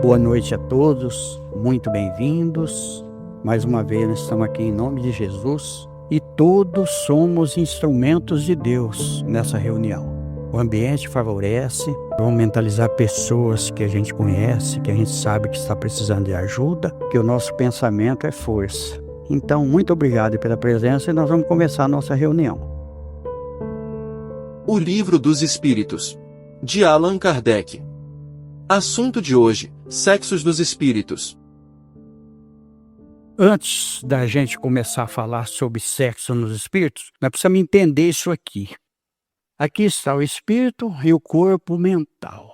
Boa noite a todos, muito bem-vindos. Mais uma vez nós estamos aqui em nome de Jesus e todos somos instrumentos de Deus nessa reunião. O ambiente favorece, vamos mentalizar pessoas que a gente conhece, que a gente sabe que está precisando de ajuda, que o nosso pensamento é força. Então, muito obrigado pela presença e nós vamos começar a nossa reunião. O Livro dos Espíritos, de Allan Kardec. Assunto de hoje: Sexos dos Espíritos. Antes da gente começar a falar sobre sexo nos espíritos, nós precisamos entender isso aqui. Aqui está o espírito e o corpo mental.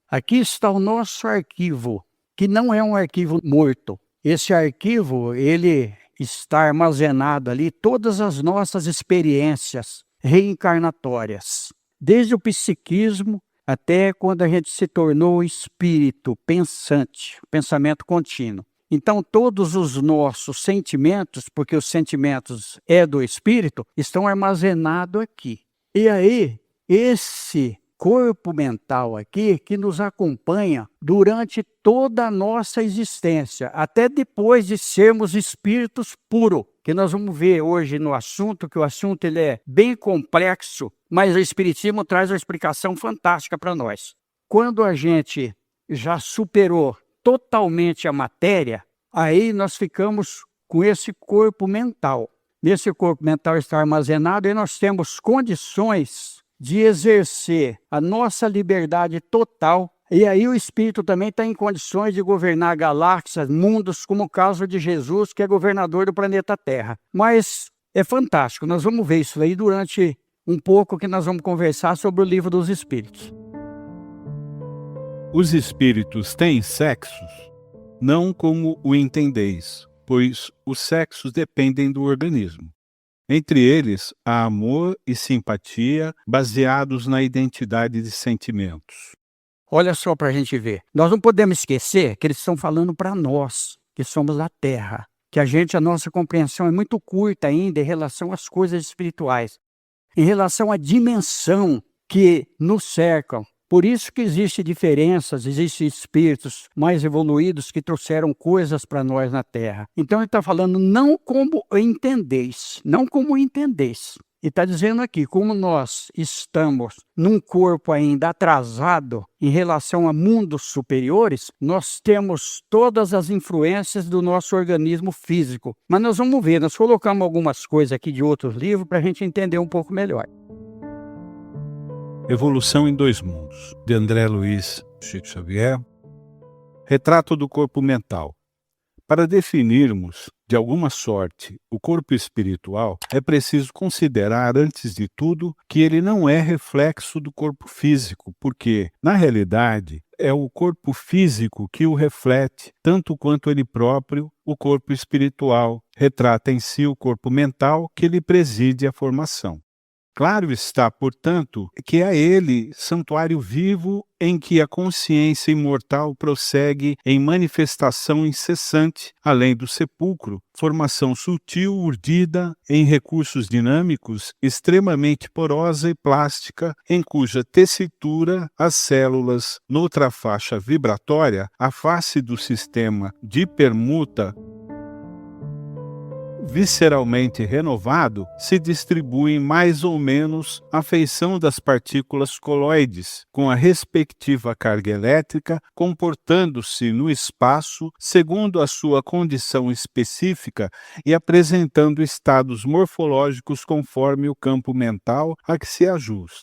Aqui está o nosso arquivo, que não é um arquivo morto. Esse arquivo, ele está armazenado ali todas as nossas experiências reencarnatórias, desde o psiquismo até quando a gente se tornou espírito pensante, pensamento contínuo. Então, todos os nossos sentimentos, porque os sentimentos é do espírito, estão armazenados aqui. E aí, esse corpo mental aqui, que nos acompanha durante toda a nossa existência, até depois de sermos espíritos puros, que nós vamos ver hoje no assunto, que o assunto ele é bem complexo, mas o Espiritismo traz uma explicação fantástica para nós. Quando a gente já superou totalmente a matéria, aí nós ficamos com esse corpo mental. Nesse corpo mental está armazenado e nós temos condições de exercer a nossa liberdade total. E aí o Espírito também está em condições de governar galáxias, mundos, como o caso de Jesus, que é governador do planeta Terra. Mas é fantástico, nós vamos ver isso aí durante um pouco que nós vamos conversar sobre o Livro dos Espíritos. Os espíritos têm sexos? Não como o entendeis, pois os sexos dependem do organismo. Entre eles, há amor e simpatia baseados na identidade de sentimentos. Olha só para a gente ver. Nós não podemos esquecer que eles estão falando para nós, que somos a Terra. Que a nossa compreensão é muito curta ainda em relação às coisas espirituais. Em relação à dimensão que nos cercam. Por isso que existem diferenças, existem espíritos mais evoluídos que trouxeram coisas para nós na Terra. Então ele está falando não como entendeis, não como entendeis. E está dizendo aqui, como nós estamos num corpo ainda atrasado em relação a mundos superiores, nós temos todas as influências do nosso organismo físico. Mas nós vamos ver, nós colocamos algumas coisas aqui de outros livros para a gente entender um pouco melhor. Evolução em Dois Mundos, de André Luiz Chico Xavier. Retrato do corpo mental. Para definirmos, de alguma sorte, o corpo espiritual, é preciso considerar, antes de tudo, que ele não é reflexo do corpo físico, porque, na realidade, é o corpo físico que o reflete, tanto quanto ele próprio, o corpo espiritual, retrata em si o corpo mental que lhe preside a formação. Claro está, portanto, que é ele santuário vivo em que a consciência imortal prossegue em manifestação incessante, além do sepulcro, formação sutil, urdida, em recursos dinâmicos, extremamente porosa e plástica, em cuja tessitura as células, noutra faixa vibratória, a face do sistema de permuta, visceralmente renovado, se distribuem mais ou menos à feição das partículas coloides, com a respectiva carga elétrica, comportando-se no espaço segundo a sua condição específica e apresentando estados morfológicos conforme o campo mental a que se ajusta.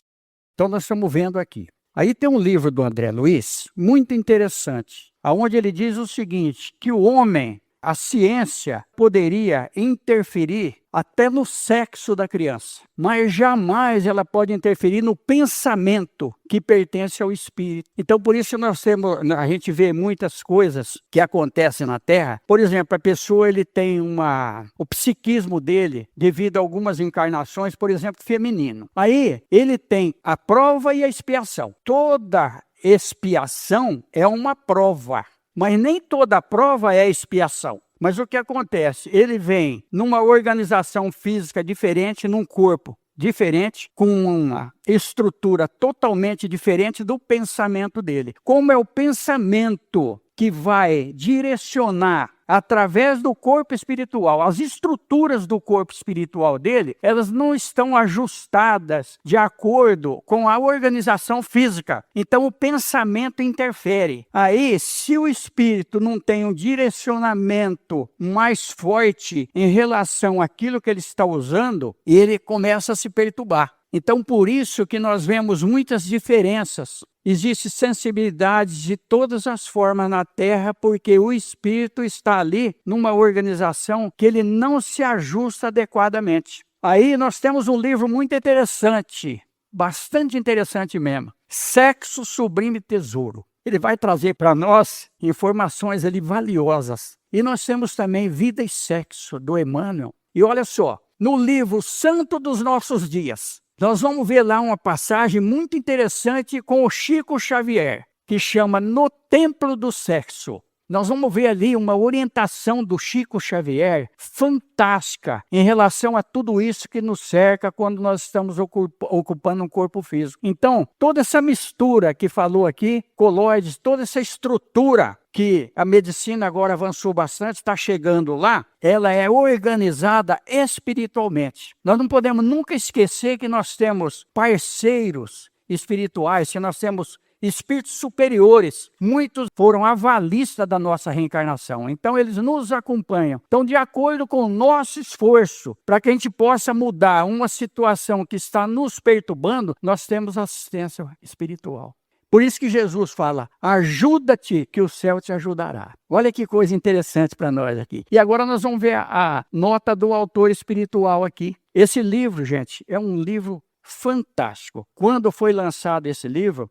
Então nós estamos vendo aqui. Aí tem um livro do André Luiz, muito interessante, onde ele diz o seguinte, que o homem, a ciência poderia interferir até no sexo da criança, mas jamais ela pode interferir no pensamento que pertence ao espírito. Então, por isso a gente vê muitas coisas que acontecem na Terra. Por exemplo, a pessoa ele tem o psiquismo dele, devido a algumas encarnações, por exemplo, feminino. Aí, ele tem a prova e a expiação. Toda expiação é uma prova. Mas nem toda prova é expiação. Mas o que acontece? Ele vem numa organização física diferente, num corpo diferente, com uma estrutura totalmente diferente do pensamento dele. Como é o pensamento que vai direcionar através do corpo espiritual, as estruturas do corpo espiritual dele, elas não estão ajustadas de acordo com a organização física. Então o pensamento interfere. Aí, se o espírito não tem um direcionamento mais forte em relação àquilo que ele está usando, ele começa a se perturbar. Então, por isso que nós vemos muitas diferenças. Existe sensibilidade de todas as formas na Terra, porque o espírito está ali numa organização que ele não se ajusta adequadamente. Aí nós temos um livro muito interessante, bastante interessante mesmo, Sexo, Sublime Tesouro. Ele vai trazer para nós informações ali valiosas. E nós temos também Vida e Sexo, do Emmanuel. E olha só, no livro Santo dos Nossos Dias, nós vamos ver lá uma passagem muito interessante com o Chico Xavier, que chama No Templo do Sexo. Nós vamos ver ali uma orientação do Chico Xavier fantástica em relação a tudo isso que nos cerca quando nós estamos ocupando um corpo físico. Então, toda essa mistura que falou aqui, colóides, toda essa estrutura que a medicina agora avançou bastante, está chegando lá, ela é organizada espiritualmente. Nós não podemos nunca esquecer que nós temos parceiros espirituais, que nós temos espíritos superiores. Muitos foram avalistas da nossa reencarnação, então eles nos acompanham. Então, de acordo com o nosso esforço, para que a gente possa mudar uma situação que está nos perturbando, nós temos assistência espiritual. Por isso que Jesus fala, ajuda-te que o céu te ajudará. Olha que coisa interessante para nós aqui. E agora nós vamos ver a nota do autor espiritual aqui. Esse livro, gente, é um livro fantástico. Quando foi lançado esse livro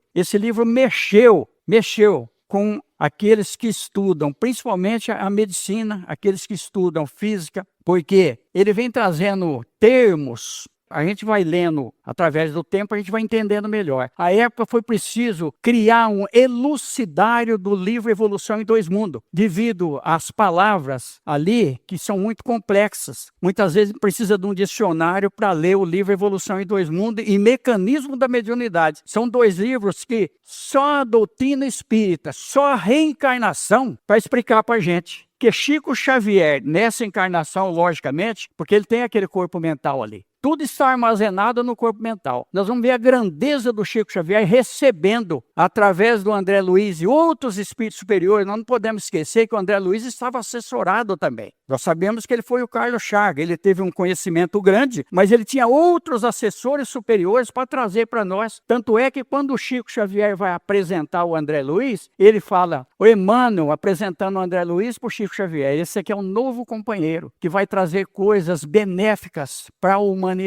mexeu com aqueles que estudam, principalmente a medicina, aqueles que estudam física, porque ele vem trazendo termos. A gente vai lendo, através do tempo, a gente vai entendendo melhor. À época foi preciso criar um elucidário do livro Evolução em Dois Mundos, devido às palavras ali, que são muito complexas. Muitas vezes precisa de um dicionário para ler o livro Evolução em Dois Mundos e Mecanismo da Mediunidade. São dois livros que só a doutrina espírita, só a reencarnação vai explicar para a gente. Que Chico Xavier, nessa encarnação, logicamente, porque ele tem aquele corpo mental ali, tudo está armazenado no corpo mental. Nós vamos ver a grandeza do Chico Xavier recebendo, através do André Luiz e outros espíritos superiores. Nós não podemos esquecer que o André Luiz estava assessorado também. Nós sabemos que ele foi o Carlos Chagas, ele teve um conhecimento grande, mas ele tinha outros assessores superiores para trazer para nós. Tanto é que quando o Chico Xavier vai apresentar o André Luiz, ele fala, o Emmanuel apresentando o André Luiz para o Chico Xavier, esse aqui é um novo companheiro que vai trazer coisas benéficas para a humanidade.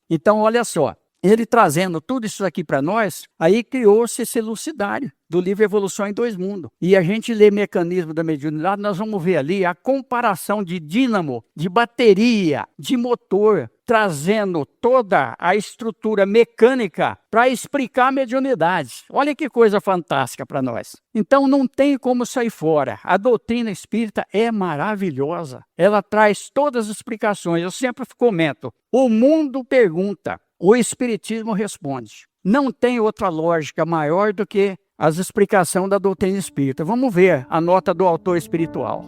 Então, olha só, ele trazendo tudo isso aqui para nós, aí criou-se esse elucidário do livro Evolução em Dois Mundos. E a gente lê Mecanismo da Mediunidade, nós vamos ver ali a comparação de dínamo, de bateria, de motor, trazendo toda a estrutura mecânica para explicar a mediunidade. Olha que coisa fantástica para nós. Então não tem como sair fora. A doutrina espírita é maravilhosa. Ela traz todas as explicações. Eu sempre comento, o mundo pergunta, o espiritismo responde. Não tem outra lógica maior do que as explicações da doutrina espírita. Vamos ver a nota do autor espiritual.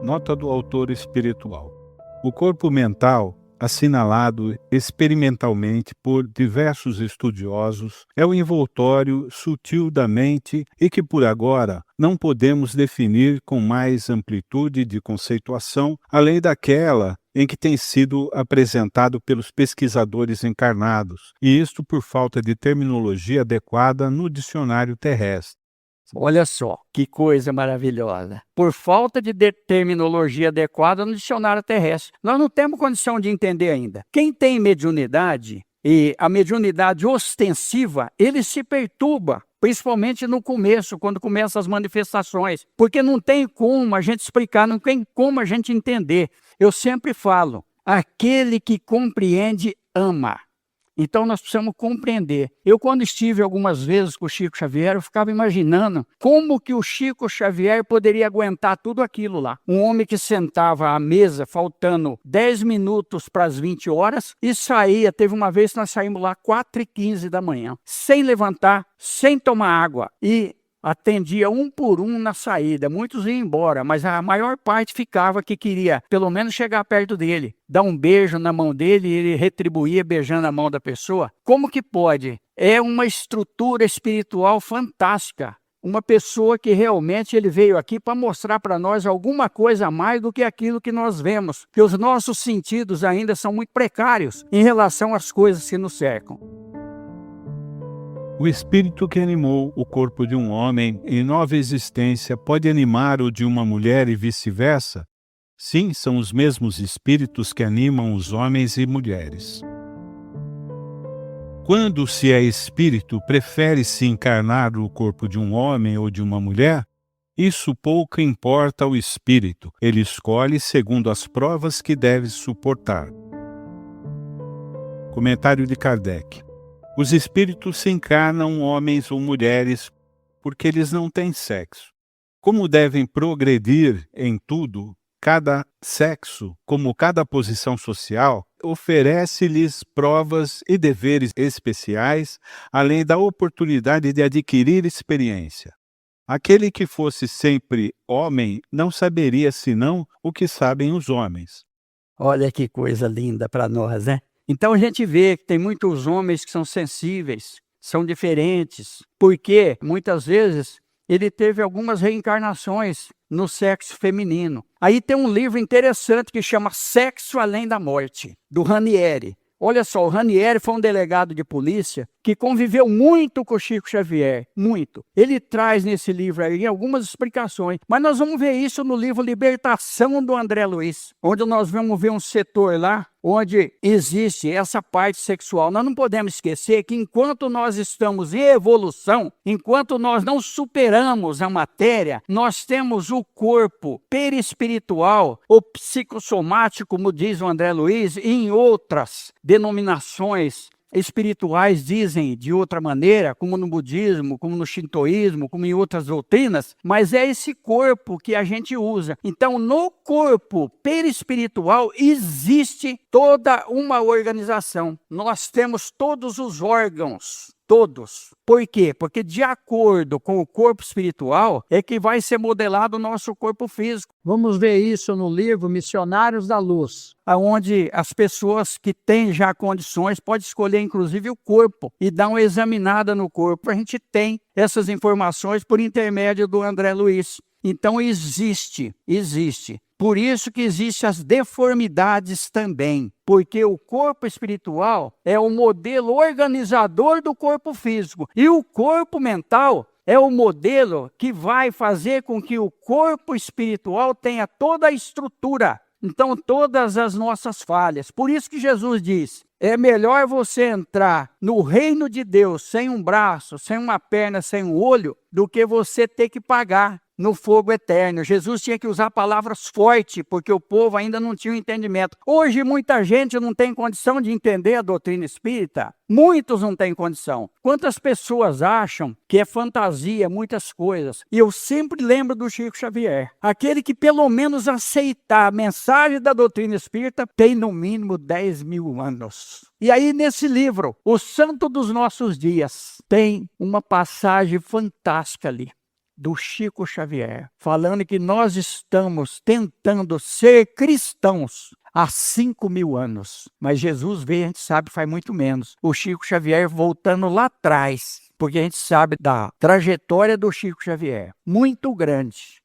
Nota do autor espiritual. O corpo mental, assinalado experimentalmente por diversos estudiosos, é o envoltório sutil da mente e que por agora não podemos definir com mais amplitude de conceituação, além daquela em que tem sido apresentado pelos pesquisadores encarnados, e isto por falta de terminologia adequada no dicionário terrestre. Olha só, que coisa maravilhosa. Por falta de terminologia adequada no dicionário terrestre. Nós não temos condição de entender ainda. Quem tem mediunidade, e a mediunidade ostensiva, ele se perturba, principalmente no começo, quando começam as manifestações. Porque não tem como a gente explicar, não tem como a gente entender. Eu sempre falo, aquele que compreende, ama. Então nós precisamos compreender. Eu, quando estive algumas vezes com o Chico Xavier, eu ficava imaginando como que o Chico Xavier poderia aguentar tudo aquilo lá. Um homem que sentava à mesa, faltando 10 minutos para as 20 horas, e saía. Teve uma vez que nós saímos lá 4h15 da manhã, sem levantar, sem tomar água. E atendia um por um na saída. Muitos iam embora, mas a maior parte ficava, que queria pelo menos chegar perto dele, dar um beijo na mão dele e ele retribuía beijando a mão da pessoa. Como que pode? É uma estrutura espiritual fantástica. Uma pessoa que realmente ele veio aqui para mostrar para nós alguma coisa a mais do que aquilo que nós vemos. Que os nossos sentidos ainda são muito precários em relação às coisas que nos cercam. O espírito que animou o corpo de um homem em nova existência pode animar o de uma mulher e vice-versa? Sim, são os mesmos espíritos que animam os homens e mulheres. Quando se é espírito, prefere-se encarnar o corpo de um homem ou de uma mulher? Isso pouco importa ao espírito. Ele escolhe segundo as provas que deve suportar. Comentário de Kardec. Os espíritos se encarnam homens ou mulheres porque eles não têm sexo. Como devem progredir em tudo, cada sexo, como cada posição social, oferece-lhes provas e deveres especiais, além da oportunidade de adquirir experiência. Aquele que fosse sempre homem não saberia senão o que sabem os homens. Olha que coisa linda para nós, né? Então a gente vê que tem muitos homens que são sensíveis, são diferentes, porque muitas vezes ele teve algumas reencarnações no sexo feminino. Aí tem um livro interessante que chama Sexo Além da Morte, do Ranieri. Olha só, o Ranieri foi um delegado de polícia que conviveu muito com o Chico Xavier, muito. Ele traz nesse livro aí algumas explicações, mas nós vamos ver isso no livro Libertação do André Luiz, onde nós vamos ver um setor lá onde existe essa parte sexual. Nós não podemos esquecer que enquanto nós estamos em evolução, enquanto nós não superamos a matéria, nós temos o corpo perispiritual, ou psicossomático, como diz o André Luiz, e em outras denominações espirituais dizem de outra maneira, como no budismo, como no shintoísmo, como em outras doutrinas, mas é esse corpo que a gente usa. Então, no corpo perispiritual existe toda uma organização. Nós temos todos os órgãos. Todos. Por quê? Porque de acordo com o corpo espiritual é que vai ser modelado o nosso corpo físico. Vamos ver isso no livro Missionários da Luz, onde as pessoas que têm já condições podem escolher inclusive o corpo e dar uma examinada no corpo. A gente tem essas informações por intermédio do André Luiz. Então existe. Por isso que existem as deformidades também, porque o corpo espiritual é o modelo organizador do corpo físico e o corpo mental é o modelo que vai fazer com que o corpo espiritual tenha toda a estrutura. Então, todas as nossas falhas. Por isso que Jesus diz, é melhor você entrar no reino de Deus sem um braço, sem uma perna, sem um olho, do que você ter que pagar no fogo eterno. Jesus tinha que usar palavras fortes, porque o povo ainda não tinha o entendimento. Hoje, muita gente não tem condição de entender a doutrina espírita. Muitos não têm condição. Quantas pessoas acham que é fantasia, muitas coisas. E eu sempre lembro do Chico Xavier. Aquele que pelo menos aceitar a mensagem da doutrina espírita tem no mínimo 10.000 anos. E aí nesse livro, O Santo dos Nossos Dias, tem uma passagem fantástica ali do Chico Xavier, falando que nós estamos tentando ser cristãos há 5.000 anos. Mas Jesus veio, a gente sabe, faz muito menos. O Chico Xavier voltando lá atrás, porque a gente sabe da trajetória do Chico Xavier. Muito grande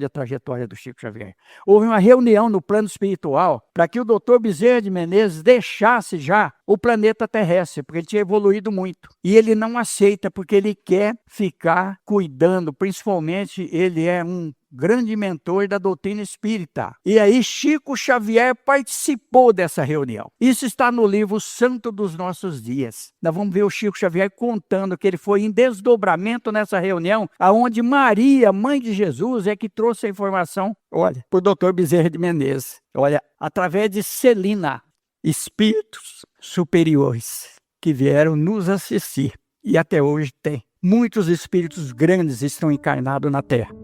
a trajetória do Chico Xavier. Houve uma reunião no plano espiritual para que o Dr. Bezerra de Menezes deixasse já o planeta terrestre, porque ele tinha evoluído muito. E ele não aceita, porque ele quer ficar cuidando, principalmente ele é um grande mentor da doutrina espírita. E aí Chico Xavier participou dessa reunião. Isso está no livro Santo dos Nossos Dias. Nós vamos ver o Chico Xavier contando que ele foi em desdobramento nessa reunião, aonde Maria, mãe de Jesus, é que trouxe a informação, olha, para o doutor Bezerra de Menezes. Olha, através de Celina, espíritos superiores que vieram nos assistir. E até hoje tem. Muitos espíritos grandes estão encarnados na Terra.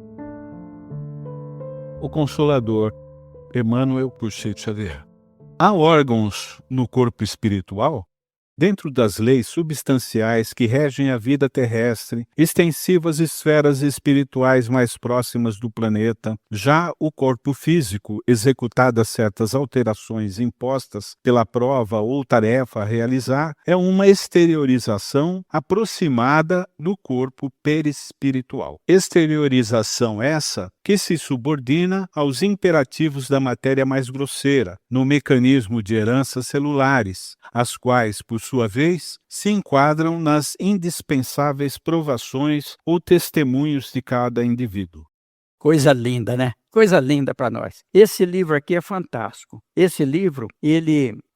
O Consolador, Emmanuel por Chico Xavier. Há órgãos no corpo espiritual? Dentro das leis substanciais que regem a vida terrestre, extensivas esferas espirituais mais próximas do planeta, já o corpo físico, executadas certas alterações impostas pela prova ou tarefa a realizar, é uma exteriorização aproximada do corpo perispiritual. Exteriorização essa que se subordina aos imperativos da matéria mais grosseira, no mecanismo de heranças celulares, as quais, por sua vez, se enquadram nas indispensáveis provações ou testemunhos de cada indivíduo. Coisa linda, né? Coisa linda para nós. Esse livro aqui é fantástico. Esse livro,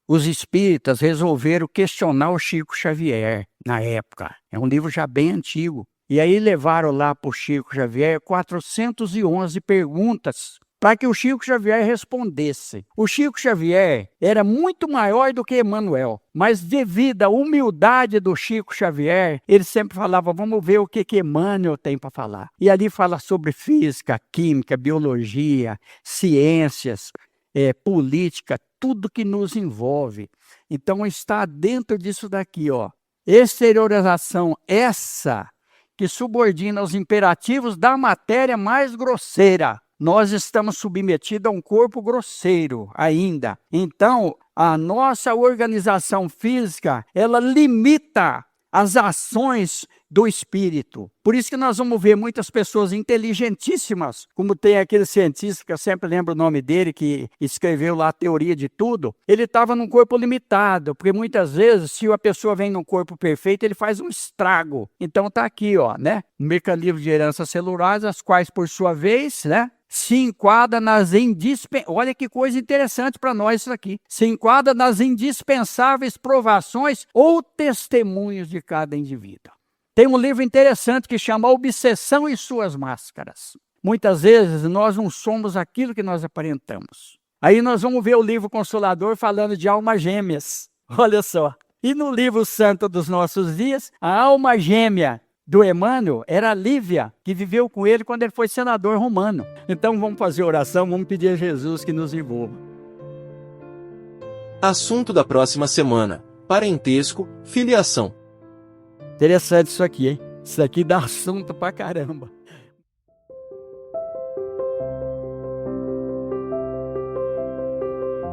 os espíritas resolveram questionar o Chico Xavier na época. É um livro já bem antigo. E aí levaram lá para o Chico Xavier 411 perguntas para que o Chico Xavier respondesse. O Chico Xavier era muito maior do que Emmanuel, mas devido à humildade do Chico Xavier, ele sempre falava, vamos ver o que Emmanuel tem para falar. E ali fala sobre física, química, biologia, ciências, política, tudo que nos envolve. Então está dentro disso daqui, ó. Exteriorização essa que subordina os imperativos da matéria mais grosseira. Nós estamos submetidos a um corpo grosseiro ainda. Então, a nossa organização física, ela limita as ações do espírito. Por isso que nós vamos ver muitas pessoas inteligentíssimas, como tem aquele cientista, que eu sempre lembro o nome dele, que escreveu lá a teoria de tudo. Ele estava num corpo limitado, porque muitas vezes, se a pessoa vem num corpo perfeito, ele faz um estrago. Então está aqui, ó, né? Mecanismo de heranças celulares, as quais, por sua vez, né, se enquadra nas olha que coisa interessante para nós isso aqui. Se enquadra nas indispensáveis provações ou testemunhos de cada indivíduo. Tem um livro interessante que chama Obsessão e Suas Máscaras. Muitas vezes nós não somos aquilo que nós aparentamos. Aí nós vamos ver o livro Consolador falando de almas gêmeas. Olha só. E no livro Santo dos Nossos Dias, a alma gêmea do Emmanuel era a Lívia, que viveu com ele quando ele foi senador romano. Então vamos fazer oração, vamos pedir a Jesus que nos envolva. Assunto da próxima semana: parentesco, filiação. Interessante isso aqui, hein? Isso aqui dá assunto pra caramba.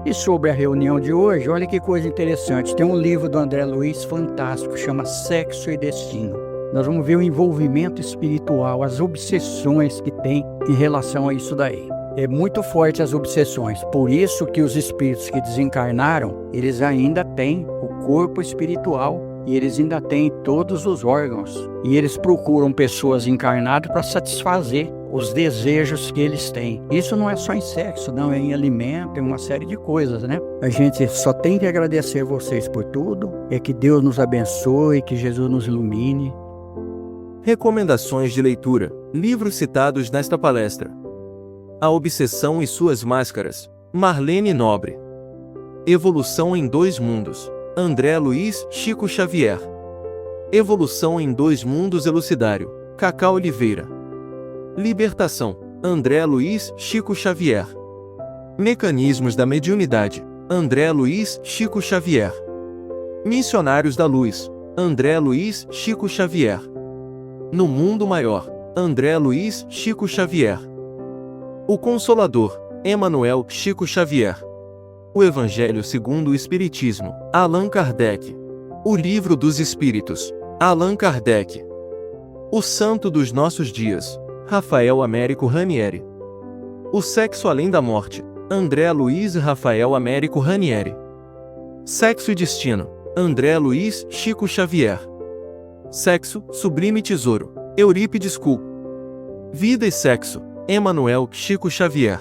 E sobre a reunião de hoje, olha que coisa interessante. Tem um livro do André Luiz fantástico, chama Sexo e Destino. Nós vamos ver o envolvimento espiritual, as obsessões que tem em relação a isso daí. É muito forte as obsessões. Por isso que os espíritos que desencarnaram, eles ainda têm o corpo espiritual e eles ainda têm todos os órgãos. E eles procuram pessoas encarnadas para satisfazer os desejos que eles têm. Isso não é só em sexo, não, é em alimento, é uma série de coisas, né? A gente só tem que agradecer vocês por tudo, é que Deus nos abençoe, que Jesus nos ilumine. Recomendações de leitura. Livros citados nesta palestra: A Obsessão e Suas Máscaras, Marlene Nobre. Evolução em Dois Mundos, André Luiz, Chico Xavier. Evolução em Dois Mundos Elucidário, Cacá Oliveira. Libertação, André Luiz, Chico Xavier. Mecanismos da Mediunidade, André Luiz, Chico Xavier. Missionários da Luz, André Luiz, Chico Xavier. No Mundo Maior, André Luiz, Chico Xavier. O Consolador, Emmanuel, Chico Xavier. O Evangelho segundo o Espiritismo, Allan Kardec. O Livro dos Espíritos, Allan Kardec. O Santo dos Nossos Dias, Rafael Américo Ranieri. O Sexo Além da Morte, André Luiz e Rafael Américo Ranieri. Sexo e Destino, André Luiz, Chico Xavier. Sexo, Sublime Tesouro, Eurípides Kuhl. Vida e Sexo, Emmanuel, Chico Xavier.